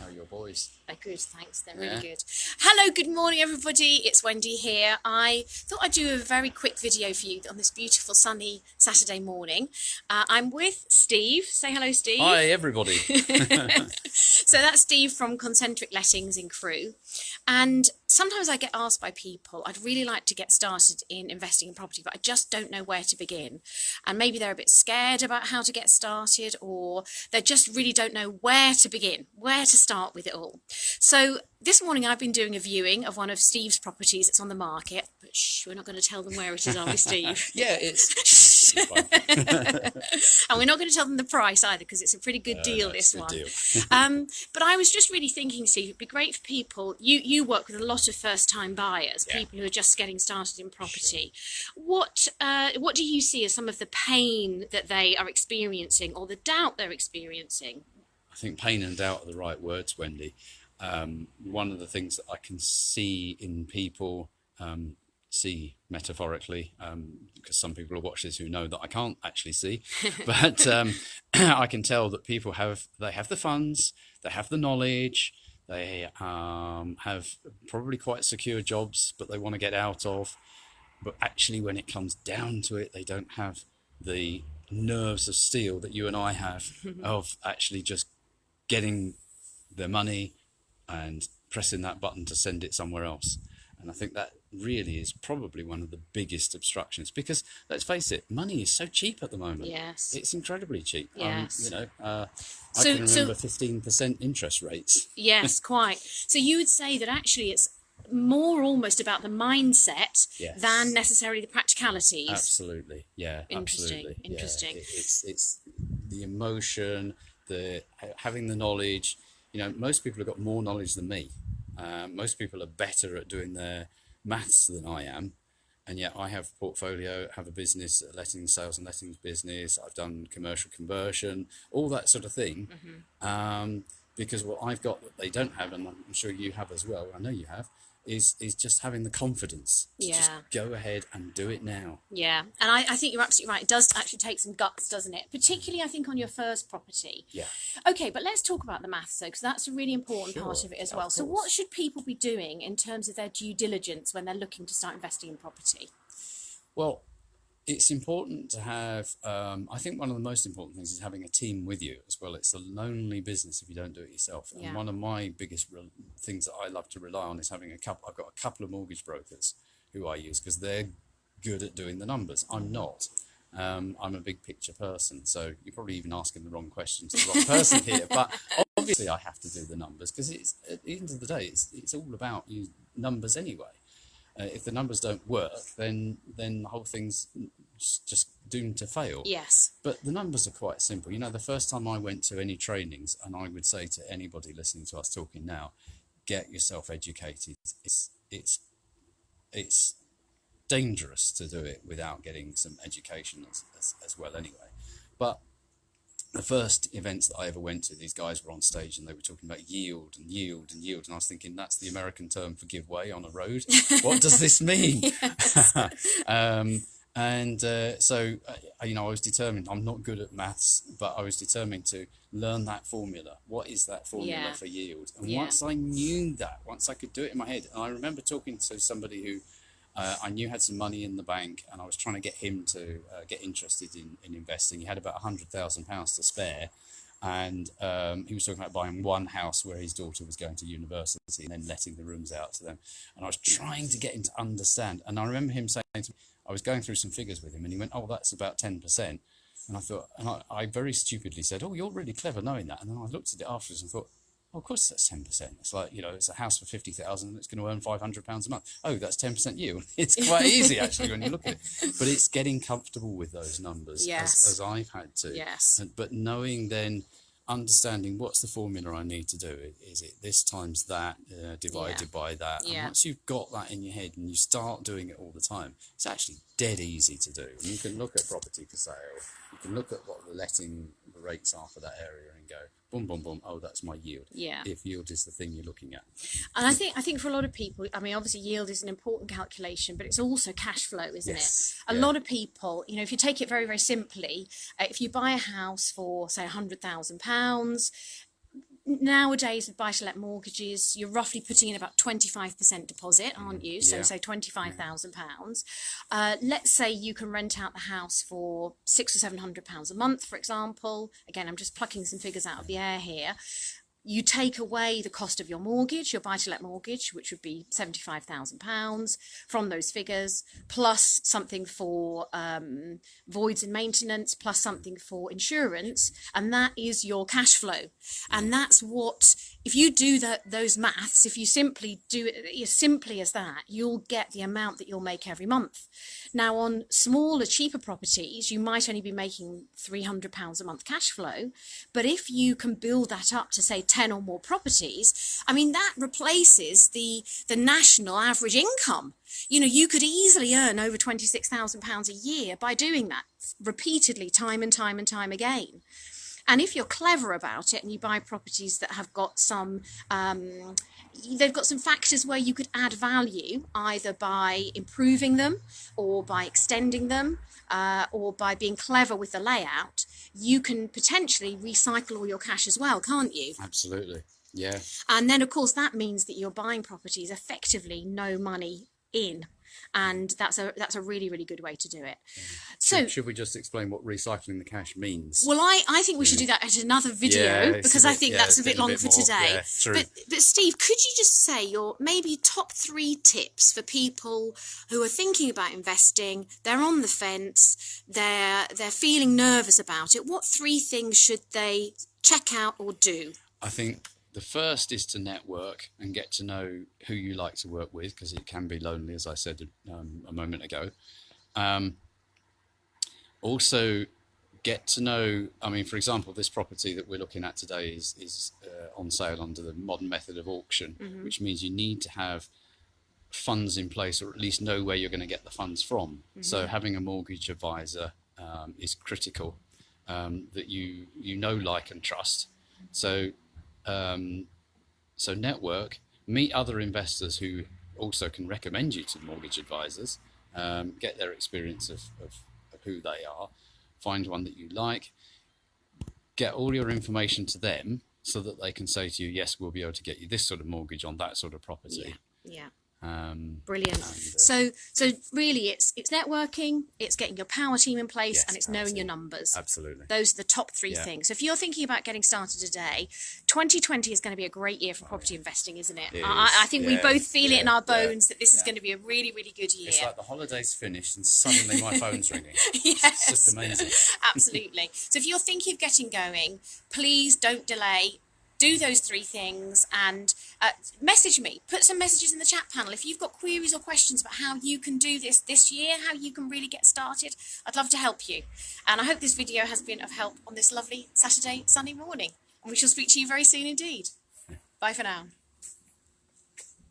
are your boys? They're good, thanks. They're really good. Hello, good morning, everybody. It's Wendy here. I thought I'd do a very quick video for you on this beautiful sunny Saturday morning. I'm with Steve. Say hello, Steve. Hi, everybody. So that's Steve from Concentric Lettings in Crewe. And sometimes I get asked by people, I'd really like to get started in investing in property, but I just don't know where to begin. And maybe they're a bit scared about how to get started, or they just really don't know where to begin, where to start with it all. So this morning I've been doing a viewing of one of Steve's properties. It's on the market, but shh, we're not going to tell them where it is, are we, Steve? Yeah, it's And we're not going to tell them the price either, because it's a pretty good deal, this one. deal. But I was just really thinking, Steve, it'd be great for people. You work with a lot of first-time buyers, people who are just getting started in property. Sure. What do you see as some of the pain that they are experiencing, or the doubt they're experiencing? I think pain and doubt are the right words, Wendy. One of the things that I can see in people, see metaphorically, because some people will watch this who know that I can't actually see, but I can tell that people have the funds, they have the knowledge, they have probably quite secure jobs, but they want to get out of. But actually, when it comes down to it, they don't have the nerves of steel that you and I have of actually just getting their money and pressing that button to send it somewhere else. And I think that really is probably one of the biggest obstructions, because let's face it, money is so cheap at the moment. Yes. It's incredibly cheap. Yes. I can remember 15% interest rates. Yes, quite. So you would say that actually it's more almost about the mindset than necessarily the practicalities. Absolutely. Yeah. Interesting. Interesting. Yeah. It's the emotion, the having the knowledge. You know, most people have got more knowledge than me. Most people are better at doing their maths than I am, and yet I have a portfolio, have a business, a lettings, sales and lettings business. I've done commercial conversion, all that sort of thing, because what I've got that they don't have, and I'm sure you have as well, I know you have, is just having the confidence to just go ahead and do it now. Yeah, and I think you're absolutely right. It does actually take some guts, doesn't it? Particularly, I think, on your first property. Yeah. Okay, but let's talk about the maths, though, because that's a really important part of it as well. So what should people be doing in terms of their due diligence when they're looking to start investing in property? Well, it's important to have, I think one of the most important things is having a team with you as well. It's a lonely business if you don't do it yourself. And one of my biggest things that I love to rely on is having I've got a couple of mortgage brokers who I use, because they're good at doing the numbers. I'm not. I'm a big picture person, so you're probably even asking the wrong question to the wrong person here. But obviously I have to do the numbers, because it's, at the end of the day, it's all about numbers anyway. If the numbers don't work, then the whole thing's just doomed to fail. Yes. But the numbers are quite simple. You know, the first time I went to any trainings, and I would say to anybody listening to us talking now, get yourself educated. It's dangerous to do it without getting some education as well anyway. But the first events that I ever went to, these guys were on stage and they were talking about yield and yield and yield. And I was thinking, that's the American term for give way on a road. What does this mean? So, I was determined. I'm not good at maths, but I was determined to learn that formula. What is that formula for yield? And once I knew that, once I could do it in my head, and I remember talking to somebody who I knew had some money in the bank, and I was trying to get him to get interested in investing. He had about £100,000 to spare, and he was talking about buying one house where his daughter was going to university and then letting the rooms out to them. And I was trying to get him to understand. And I remember him saying to me, I was going through some figures with him, and he went, "Oh, that's about 10%." And I thought, and I very stupidly said, "Oh, you're really clever knowing that." And then I looked at it afterwards and thought, oh, of course that's 10%. It's like, it's a house for 50,000 and it's going to earn £500 a month. Oh, that's 10% yield. It's quite easy actually when you look at it. But it's getting comfortable with those numbers as I've had to. Yes. But knowing then, understanding what's the formula I need to do. Is it this times that divided by that? And once you've got that in your head and you start doing it all the time, it's actually dead easy to do. And you can look at property for sale. You can look at what the letting rates are for that area and go, boom, boom, boom, oh, that's my yield. Yeah. If yield is the thing you're looking at. And I think for a lot of people, I mean, obviously yield is an important calculation, but it's also cash flow, isn't it? A lot of people, if you take it very, very simply, if you buy a house for, say, £100,000, nowadays with buy-to-let mortgages, you're roughly putting in about 25% deposit, aren't you? So say £25,000. Let's say you can rent out the house for £600 or £700 a month, for example. Again, I'm just plucking some figures out of the air here. You take away the cost of your mortgage, your buy-to-let mortgage, which would be £75,000 from those figures, plus something for voids and maintenance, plus something for insurance, and that is your cash flow. And that's what, if you do those maths, if you simply do it as simply as that, you'll get the amount that you'll make every month. Now, on smaller, cheaper properties, you might only be making £300 a month cash flow, but if you can build that up to, say, 10 or more properties, I mean, that replaces the national average income. You know, you could easily earn over £26,000 a year by doing that repeatedly, time and time and time again. And if you're clever about it and you buy properties that have got some, they've got some factors where you could add value, either by improving them or by extending them or by being clever with the layout, you can potentially recycle all your cash as well, can't you? Absolutely, yeah. And then, of course, that means that you're buying properties effectively no money in. And that's a really, really good way to do it. Yeah. So should we just explain what recycling the cash means? Well, I think we should do that at another video, because I think that's a bit long for today. Yeah, true. But Steve, could you just say your maybe top 3 tips for people who are thinking about investing, they're on the fence, they're feeling nervous about it. What 3 things should they check out or do? I think the first is to network and get to know who you like to work with, because it can be lonely, as I said a moment ago. Also, get to know, I mean, for example, this property that we're looking at today is on sale under the modern method of auction, which means you need to have funds in place, or at least know where you're going to get the funds from. So having a mortgage advisor is critical, that you know, like and trust. So network, meet other investors who also can recommend you to mortgage advisors, get their experience of who they are, find one that you like, get all your information to them so that they can say to you, yes, we'll be able to get you this sort of mortgage on that sort of property. Yeah. Brilliant. So really it's networking, it's getting your power team in place, and it's knowing your numbers. Absolutely. Those are the top 3 things. So if you're thinking about getting started today, 2020 is going to be a great year for property investing, isn't it? I think we both feel it in our bones that this is going to be a really, really good year. It's like the holidays finished and suddenly my phone's ringing. Yes. It's just amazing. Absolutely. So if you're thinking of getting going, please don't delay. Do those 3 things and message me. Put some messages in the chat panel. If you've got queries or questions about how you can do this year, how you can really get started, I'd love to help you. And I hope this video has been of help on this lovely Saturday, sunny morning. And we shall speak to you very soon indeed. Bye for now.